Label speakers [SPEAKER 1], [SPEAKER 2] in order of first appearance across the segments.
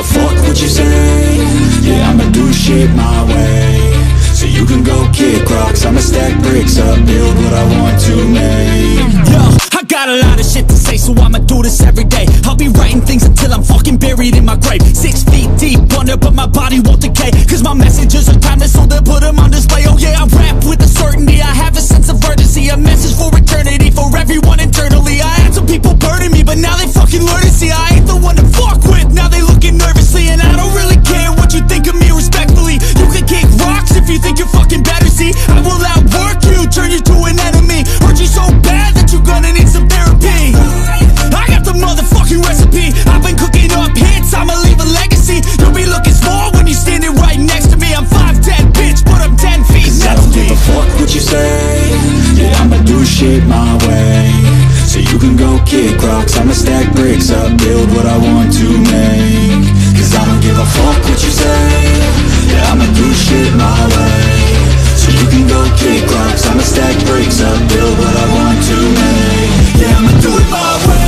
[SPEAKER 1] a fuck what you say. Yeah, I'ma do shit my way. So you can go kick rocks, I'ma stack bricks up, build what I want to make.
[SPEAKER 2] Yo, I got a lot of shit to say, so I'ma do this every day. I'll be writing things until I'm fucking buried in my grave. 6 feet deep under, but my body won't decay, cause my messages are timeless, so they'll put them on display. Oh yeah, I rap with a certainty, I have a sense of urgency, a message for eternity, for everyone internally. I had some people burning me, but now they fucking learn to see I ain't the one to fuck with, now they looking nervously. And I don't really care what you think of me, respectfully. You can kick rocks if you think you're fucking better, see I will outwork you, turn you to an enemy. Hurt you so bad that you're gonna need some therapy. I got the motherfucking recipe, I've been cooking up hits, I'ma leave a legacy. You'll be looking small when you're standing right next to me. I'm 5'10", bitch, but I'm 10 feet next to me. I don't give a fuck what you say. Yeah, I'ma do shit my way. So you can go kick rocks, I'ma stack bricks up, build what I want to make. Cause I don't give a fuck what you say. Yeah, I'ma do shit my way. So you can go kick rocks, I'ma stack bricks up, build what I want to make. Yeah, I'ma do it my way.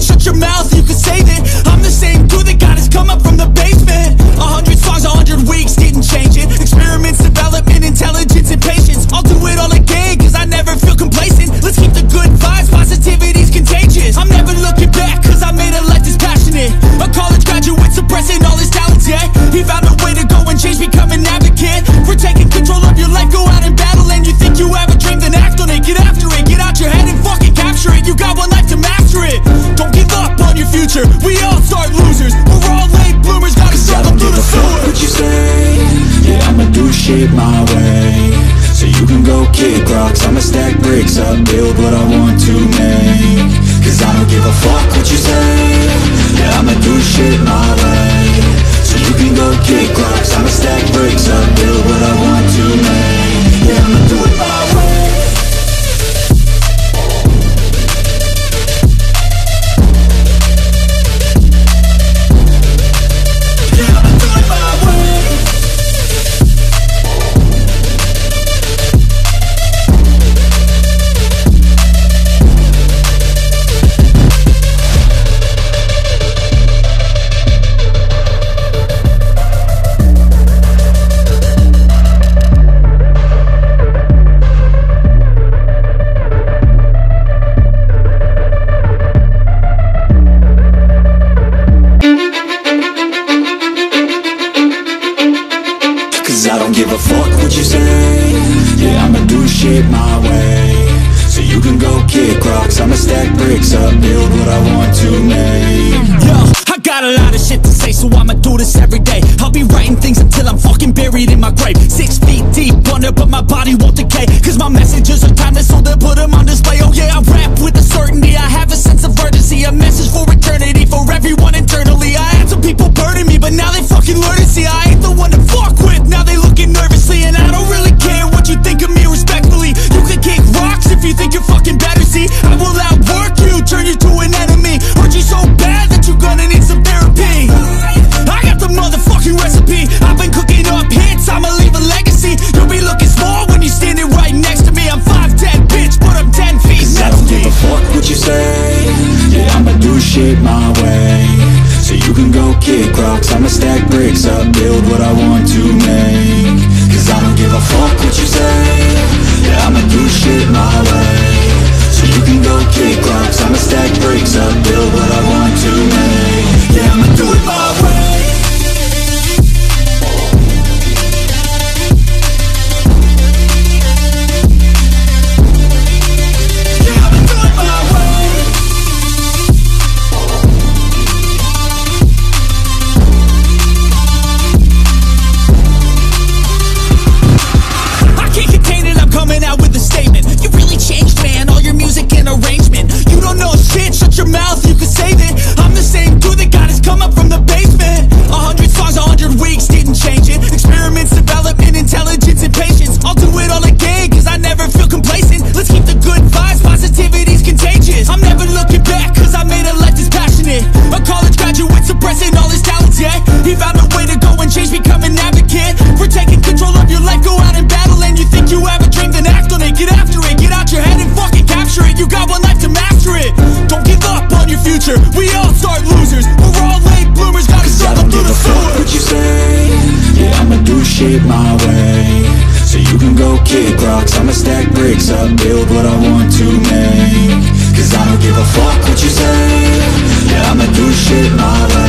[SPEAKER 2] Shut your mouth, you can save it. I'm the same dude that got his come up from the basement. 100 songs, 100 weeks, didn't change it. Experiments, development, intelligence, and patience. I'll do it all again, cause I never feel complacent. Let's keep the good vibes, positivity's contagious. I'm never looking back, cause I made a life that's passionate. A college graduate suppressing all his talents, yeah. He found a way to go and change, become an advocate. For taking control of your life, go out and battle. And you think you have a dream, then act on it. Get after it, get out your head and fucking capture it. You got one life to master it. Don't give up on your future, we all start losers. We're all late bloomers, gotta struggle through the sewer. What you say? Yeah, I'ma do shit my way. So you can go kick rocks, I'ma stack bricks up, build what I want to make. Cause I don't give a fuck what you say. Yeah, I'ma do shit my way. So you can go kick rocks, I'ma stack bricks up, build what I want to make. Yeah, I'ma do it my way. I don't give a fuck what you say. Yeah, I'ma do shit my way. So you can go kick rocks, I'ma stack bricks up, build what I want to make. Yo, I got a lot of shit to say, so I'ma do this every day. I'll be writing things until I'm fucking buried in my grave. 6 feet deep under, but my body won't decay, cause my messages are timeless, so they'll put them on display. Oh yeah, I rap with a certainty, I have a sense of urgency, a message for eternity, for everyone internally. I had some people burning me, but now they fucking learn to see I ain't the one to fuck with, now they looking nervously. And I don't really care what you think of me, respectfully. You can kick rocks if you think you're fucking better, see I will outwork you, turn you to an enemy. Hurt you so bad that you're gonna need some therapy. I got the motherfucking recipe, I've been cooking up hits, I'ma leave a legacy. You'll be looking small when you're standing right next to me. I'm 5'10", bitch, but I'm 10 feet next to me. I don't give a fuck what you say. Yeah, I'ma do shit my way. So you can go kick rocks, I'ma stack bricks up, build what I want to make. Cause I don't give a fuck what you say. Yeah, I'ma do shit my way. So you can go kick rocks, I'ma stack bricks up, build what I want to make. Yeah, I'ma do it my way. Shut your mouth, you can save it. I'm the same dude that got his come up from the
[SPEAKER 1] kick rocks, I'ma stack bricks up, build what I want to make. Cause I don't give a fuck what you say, yeah, I'ma do shit my way.